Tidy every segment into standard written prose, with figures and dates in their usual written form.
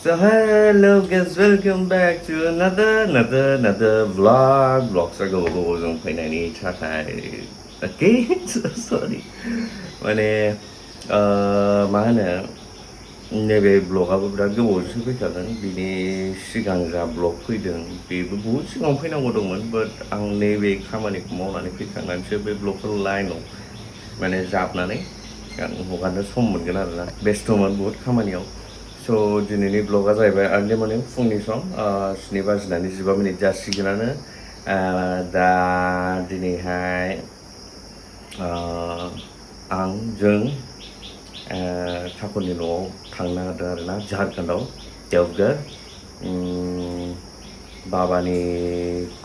So hello guys, welcome back to another vlog. Vlogs are go faiनायनि थाखाय again so sorry. माने मा होनो नैबे ब्लगाबो बिराद गोबावजोंसो फैखागोन बिनि सिगां जा ब्लग फैदों बेबो बहुद सिगाङाव फैनांगौ दंमोन बाट आं नैबे खामानिखौ मावनानै फैखांनानैसो बे ब्लगखौ लाइनाव माने जाबनानै आं हगारनो सम मोनगोन आरोना बेस्थ'मोन बहुद खामानियाव स' दिनैनि ब्लगा जाहैबाय आर्लि मर्निं फुंनि सम 7:15 जासिगोनानो दा दिनैहाय जों ठाकुरनि न'आव थांनो नागिरदों आरोना झारखन्डआव देवघर बाबानि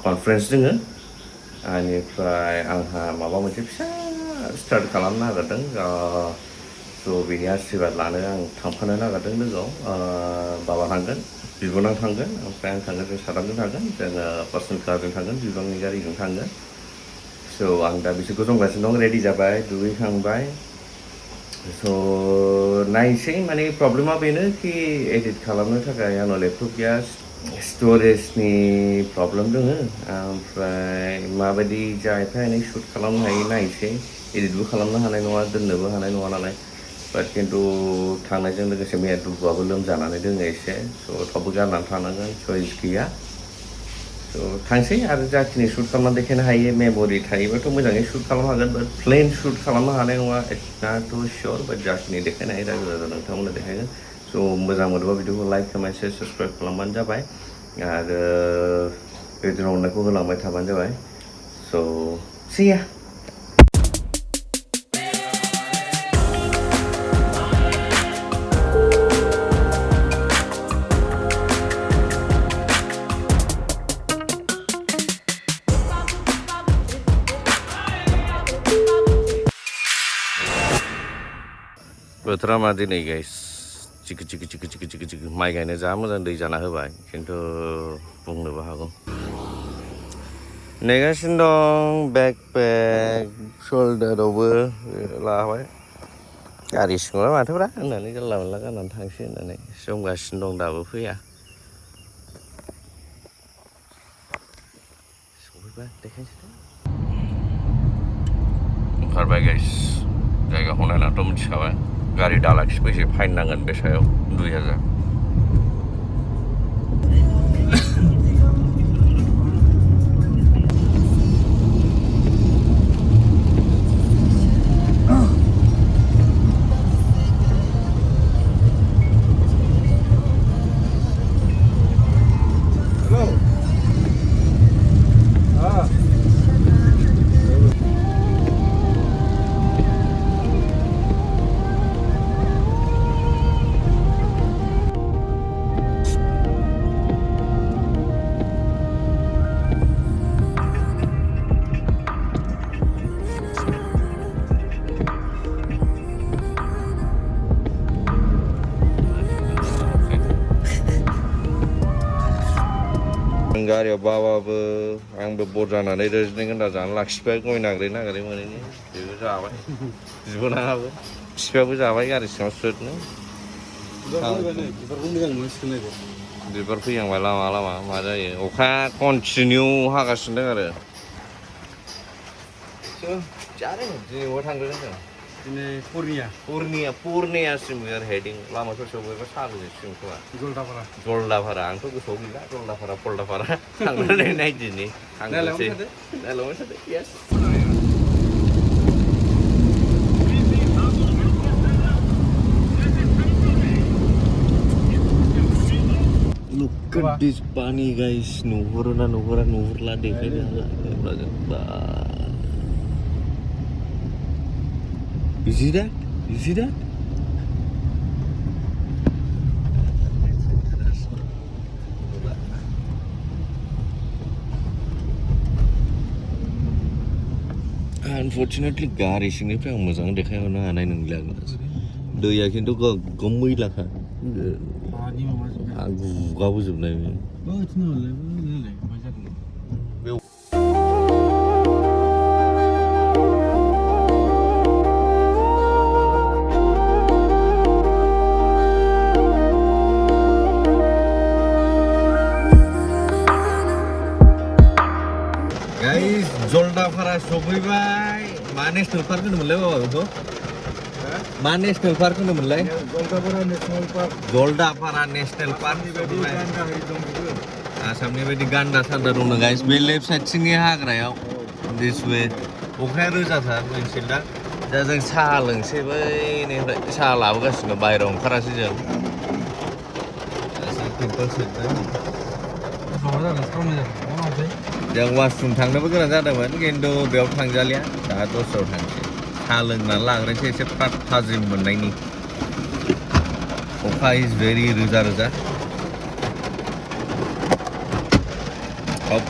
कनफारेन्स दोङो बेनिफ्राय आंहा माबा मोनसे फिसा स्टार्ट खालामनो नागिरदों स' बेनि आशीर्बाद लानो आं थांफानो नागिरदों लोगोआव बाबा थांगोन बिब'नां थांगोन ओमफ्राय आं थांगोन जों साथामजों थांगोन जोङो पार्सनेल कारजों थांगोन बिबांनि गारिजों थांगोन स' आं दा बिसोरखौ जंगासिनो दं रेडि जाबाय दुगैखांबाय स' नायसै माने प्रब्लेमा बेनो कि एडिट खालामनो थाखाय आंनाव लेपटप गैया स्टरेजनि प्रब्लेम दङ ओमफ्राय माबायदि जा एफा एनै शुट खालामनो हायो नायसै एडिटबो खालामनो हानाय नङा दोननोबो हानाय नङा नालाय बाट खिन्थु थांनायजों लोगोसे मैया दुगुआबो लोमजानानै दोङो एसे स' थाबबो गारनानै थानांगोन चइस गैया स' थांसै आरो जाखिनि शुट खालामनानै देखायनो हायो मेम'रि थायोबाथ' मोजाङै शुट खालामनो हागोन बाट प्लेन शुट खालामनो हानाय नङा नट सियर बाट जाखिनि देखायनो हायो रायजो राजा नोंथांमोननो देखायगोन स' मोजां मोनोबा भिडिअखौ लाइक कमेन्ट शेयार साबस्क्राइब खालामबानो जाबाय आरो बेदिनो अननायखौ होलांबाय थाबानो जाबाय स' see ya बोथोरा मा दिनै गाइस चिकि माइ गायनो जा मोजां दै जाना होबाय खिन्थु बुंनोबो हागौ नेगासिनो दं बेकपेक शल्डारावबो लाबाय गारि सिङाव माथोब्रा होननानै जानला मोनला गाननानै थांसै होननानै जमगासिनो दं दाबो फैया सफैबा देखायसै ओंखारबाय गाइस जायगाखौ नायनानैथ' मिथिखाबाय गारि दालाखिबोसे फाइन नांगोन बे सायाव 2000 गारियाव बाबाबो आंबो बर जानानै रेजिडेन्ट गोन्दा जानो लाखिबाय गय नागिरै मोनैनि बेबो जाबाय बिबोनाङाबो बिफायाबो जाबाय गारि सिङाव स्रोदनो बिबार फैहांबाय लामा मा जायो अखा कन्टिनिउ हागासिनो दं आरो दिनै बहा थांदों जों दिनै पुर्नियासिम आरो हेडिं लामा ससेयाव बयबो सागुजोंसिम खोमा जलदापारा आंथ' गोसोआव गैला जलदापारा फलदापारा थांनानै नायदिनि थांनोसै नायलांबाय थादो yes Look at this bunny guys नुहुरला देखायनो हाला You see that? Unfortunately गारि सिंनिफ्राय आं मोजां देखायहरनो हानाय नंला दैया खिन्थु गोगोम मैलाखा गुगाबोजोबनाय सफैबाय मा नेशनेल पार्क होनोमोनलाय बाबा बेखौ मा नेशनेल पार्क होनोमोनलाय जलदापारा नेशनेल पार्क आसामनि बायदि गान्दा सान्दा दङ गाइस बे लेफ्ट साइडथिंनि हाग्रायाव दिस वे अखाया रोजाथार मोनसेल दा जों साहा लोंसै बैनिफ्राय साहा लाबोगासिनो बाहेरायाव ओंखारासै जों जों वाशरुम थांनोबो गोनां जादोंमोन खिन्थु बेयाव थांजालिया दा दस्रायाव थांसै साहा लोंनानै लाग्रोनोसै एसे थाजिम मोननायनि अखा इज भेरि रोजा रोजा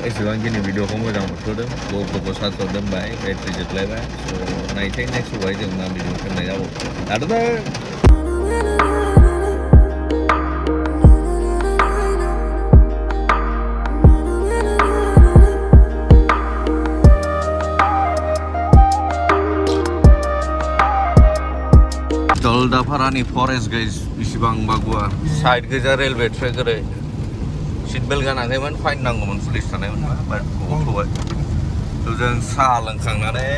एसेबांखिनि भिडिअखौ मोजां मोनथ'दों ग'प्रखौ चार्ज दोनबाय बेटारि जोबलायबाय स' नायसै नेक्स्टआवहाय जों मा भिडिअ खेबनाय जाबावो दाथ' जलदापारानि फरेस्ट गाइस बेसेबांबा गुवार साइड गोजा रेलवे ट्रेक ओरै सीट बेल्ट गानाखैमोन फाइन नांगौमोन पुलिस थानायमोन बाट गथ'बाय थ' जों साहा लोंखांनानै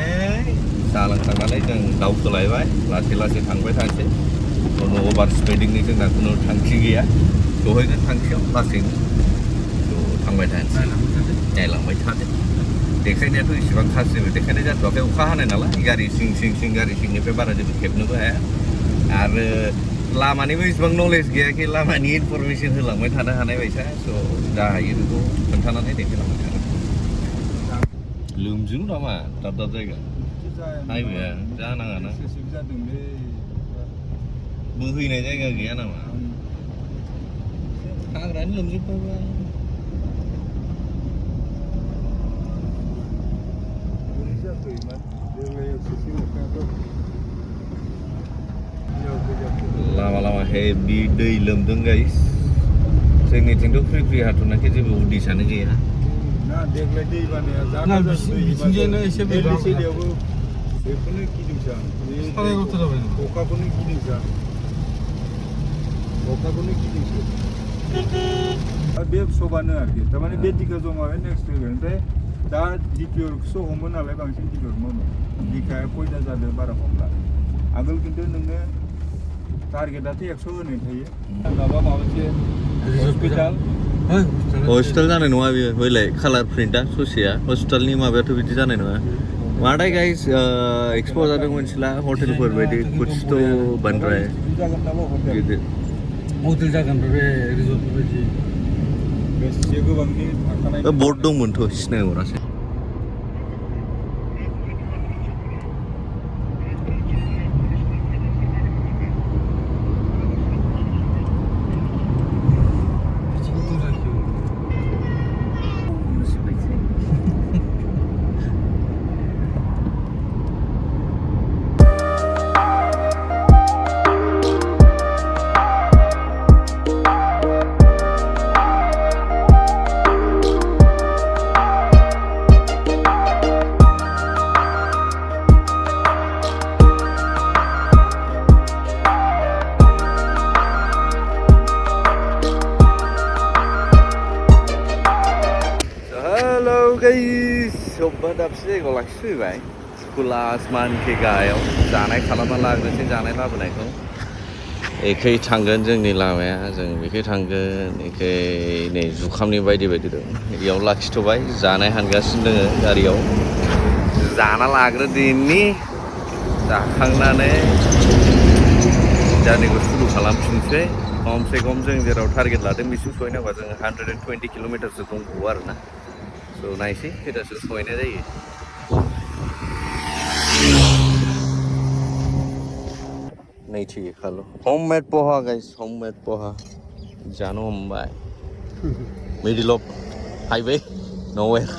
जों दावखोलायबाय लासै लासै थांबाय थानोसै नो अभार स्पिडिंनि जोंना खुनु थांखि गैया सहैगोन थांखियाव लासैनो थ' थांबाय थानोसै नायलांबाय थादो देखायनायाथ' इसेबां खासिबो देखायनाय जाथ'वाखै अखा हानाय नालाय गारि सिं गारि सिंनिफ्राय बारा जेबो खेबनोबो हाया आरो लामानिबो इसेबां नलेज गैया कि लामानि इनफरमेसन होलांबाय थानो हानाय बायसा स' जा हायो बेखौ खोन्थानानै देखायलांबाय थागोन लोमजोबो नामा दाब जायगा हाइवेआ जानाङाना बोहैनाय जायगा गैया नामा हाग्रानि लोमजोबबाय लामा हेभि दै लोमदों गाइस जोंनिथिंथ' फ्रि हाथ'नाखि जेबो उदिसानो गैया ना देग्लाय दै बानाया जाना बिथिंजायनो एसे बेयावबो बेखौनो गिदिंसा अखाखौनो गिदिंसा बे सबानो आरोखि थारमाने बे दैखौ जमा नेक्स्ट फैगोन ओमफ्राय दा डिपिआरखौसो हमो नालाय बांसिन डिपिआर मावो दैखाया खयथा जादों बारा हमला आगोल खिन्थु नोङो टारगेटआथ' 100 होनाय थायो माबा मोनसे हस्पिटाल जानाय नङा बेयो बैलाय कालार प्रिन्टआ ससेया हस्पिटालनि माबायाथ' बिदि जानाय नङा माथाय गाइस एक्सप' जादों मोनसेला हटेलफोर बायदि कुछ तो बन रहा है हटेल जागोन बे रिजर्टफोर बायदि बेसे गोबांनि थाखानाय बर्ड दंमोनथ' सिनायहरासै अबेबा दाबसे जायगायाव लाखिफैबाय खुला आसमाननि गाहायाव जानाय खालामना लाग्रोसै जानाय लाबोनायखौ एखै थांगोन जोंनि लामाया जों बेखै थांगोन एखै नै जुखामनि बायदि दं बेयाव लाखिथ'बाय जानाय हानगासिनो दङ गारियाव जाना लाग्रोदिनि जाखांनानै जारनिखौ सुरु खालामफिनसै खमसे खम जों जेराव टारगेट लादों बिसिम सहैनांगौबा जों 120 किल'मिटारसो दंबावो आरोना स' नायसै खैथासो सहैनाय जायो नैथि खालु हममेड पोहा गाइस हममेड पोहा जानो हमबाय middle of highway nowhere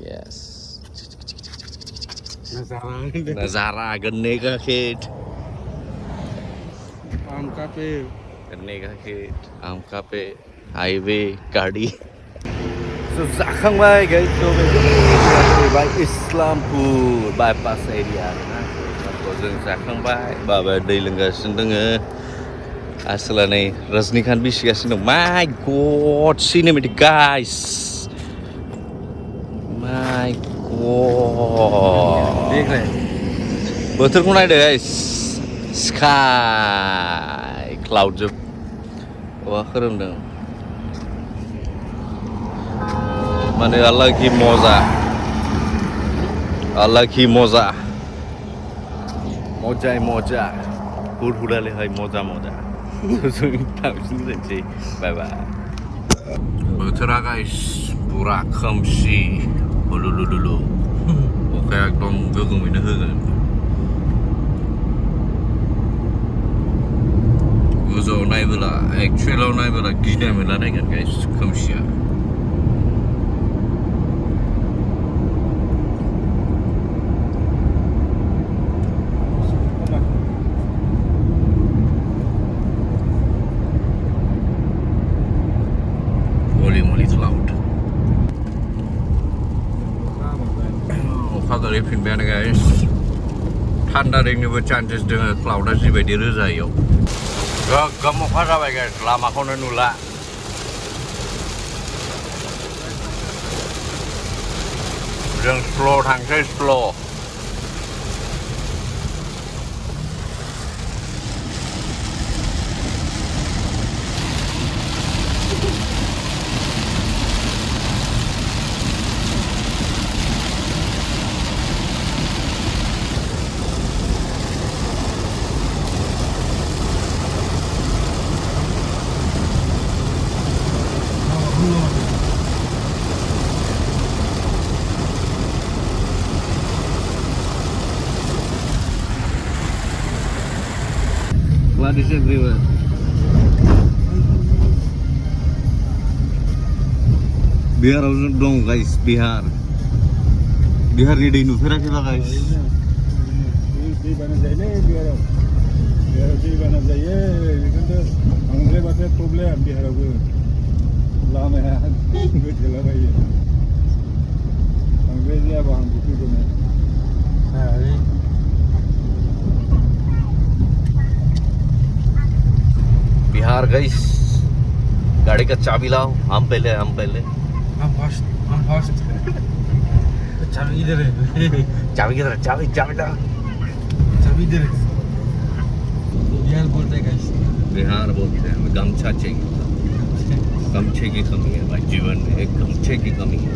yes नजारा गन्ने का खेत आम का पेड़ गन्ने का खेत आम का पेड़ हाईवे गाड़ी So जाखांबाय गाइस फैबाय इस्लामपुर बाइपास एरिया आरोना जों जाखांबाय बाबा दै लोंगासिनो दोङो आसोला नै रजनीकान्त बिसिगासिनो दं माय गड सिनेमेटिक गाइस देख रहे बोथोरखौ नायदो गाइस स्काई क्लाउड जोब अखा खोरोमदों माने अल्लाह की मजा मजा हुरहुराले हाय मजा जों थांफिन दोनसै बाय बाय बोथोरा गाइस पुरा खोमसि हुलुलुलुलु अखाया एकदम गोगोमैनो होगोन गोजौआव नायबोला एक्चुएलाव नायबोला गिनाय मोनला नायगोन गाइस खोमसिया फैफिनबायानो गाइस थान्दा रिंनिबो चान्सेस दङ क्लाउडा जिबायदि रोजायाव गोगोम अखा जाबाय गाइस लामाखौनो नुला जों स्ल' थांसै slow' Flood is everywhere. Bihar harus dong guys, Bihar. Bihar ni दै नुफेराखैबा guys. दै बाना जायोलै बिहाराव दै बाना जायो बेखौथ' बांद्राय बाथाय प्रब्लेम बिहारावबो लामाया गोथेलाबायो बांद्राय जायाबा आं फैगोन बिहार गाइस गाड़ी का चाबी लाओ हम पहले हम फर्स्ट चाबी इधर है चाबी किधर है चाबी लाओ चाबी इधर है बिहार बोलते हैं गाइस बिहार बोलते हैं गमछा चाहिए गमछे की कमी है भाई जीवन में एक गमछे की कमी है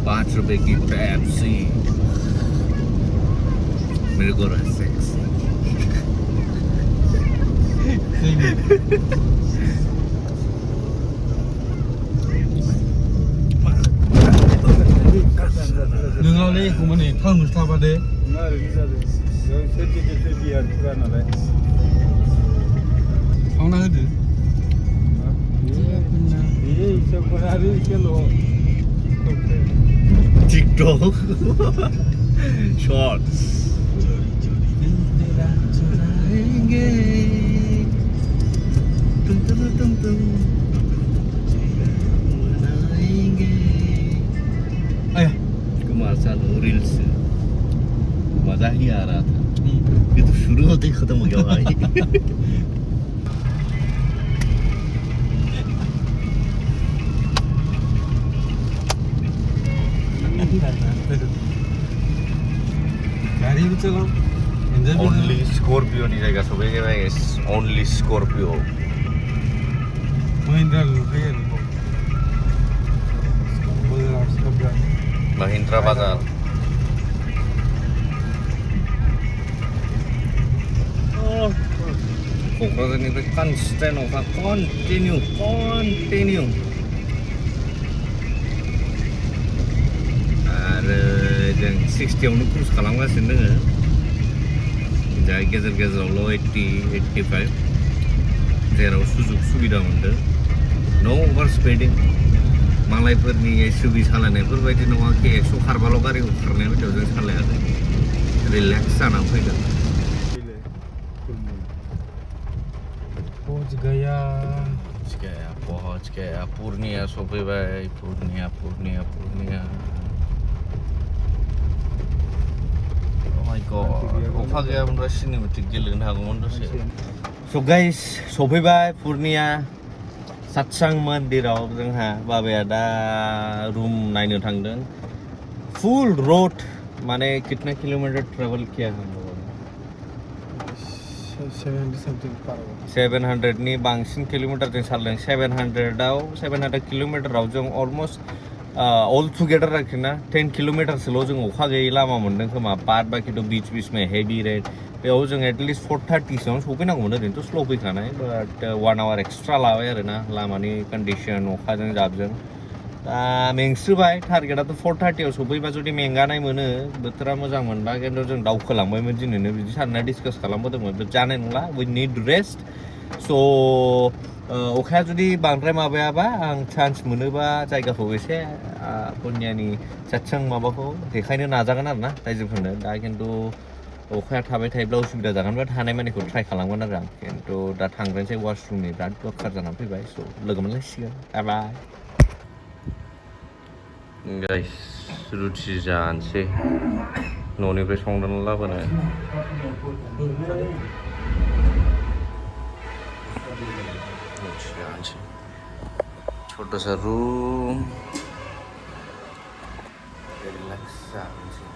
5 रुपए की पेप्सी मेरे को सेक्स नोंनावलै एखौमाने थाउन थाबादे मा ओरैनो जादों सेथि बिहार फुरा नालाय थावना होदो ये सब बना रही चलो TikTok shorts Kumar Sanu reels मजा ही आ रहा था ये तो शुरू होते ही खत्म हो गया भाई गाड़ी भी चलाओ ओनली स्कॉर्पियो नहीं जाएगा सुबह के भाई ओनली स्कॉर्पियो महिंद्रा बाजार क'क्राझारनिफ्राय कनस्टेन्ट अखा कन्टिनिउ आरो जों 60आवनो क्रुज खालामगासिनो दङ दा गेजेरावल' 80-85 जेराव सुजुग सुबिदा मोनदों नो अभार स्पिडिं मालायफोरनि एसुभि सालायनायफोर बायदि नङा कि 100 खारबाल' गारिखौ खारनाय बायदियाव जों सालायाखै रिलेक्स जानानै फैदों पहुंच गया पूर्णिया सफैबाय पूर्णिया अखा गैयामोनबा सिनेमेटिक गेलेनो हागौमोन दसे स' गाइस सफैबाय पूर्णिया Satsang Mandir जोंहा बाबाया दा रूम नायनो थांदों full road माने कितना किलोमीटर ट्रेवल किया हम लोगों ने 700 something per hour 700 नि बांसिन किलोमीटर जों सालदों 700 किलोमीटराव जों अलमोस्ट ऑल टुगेदर आरोखिना 10 किलोमीटरसोल' जों अखा गैयै लामा मोनदों खोमा बाद बाखिथ' बीच में हेवी रेन बेयाव जों एटलिस्ट 4:30 सोआवनो सफैनांगौमोन ओरैनोथ' स्ल' फैखानाय बाट 1 आवर एक्सट्रा लाबाय आरोना लामानि कन्डिसन अखाजों जाबजों दा मेंस्रोबाय टारगेटआथ' 4:30 आव सफैबा जुदि मेंगानाय मोनो बोथोरा मोजां मोनबा खिन्थु जों दावखोलांबायमोन दिनैनो बिदि सानना डिसकास खालामबोदोंमोन बाट जानाय नंला वी निड रेस्ट स' अखाया जुदि बांद्राय माबायाबा आं चान्स मोनोबा जायगाखौ एसे पुर्नियानि सातसां माबाखौ देखायनो नाजागोन आरोना रायजोफोरनो दा खिन्थु अखाया थाबाय थायोब्ला उसुबिदा जागोन बाट हानायमानिखौ ट्राइ खालामगोन आरो आं खिन्थु दा थांग्रोनोसै वाशरुमनि बिराद दरखार जानानै फैबाय स' लोगो मोनलायसिगोन बाय गाइस रुटि जानोसै न'निफ्राय संनानै लाबोनाय छोटा सा रूम रिलैक्स जानोसै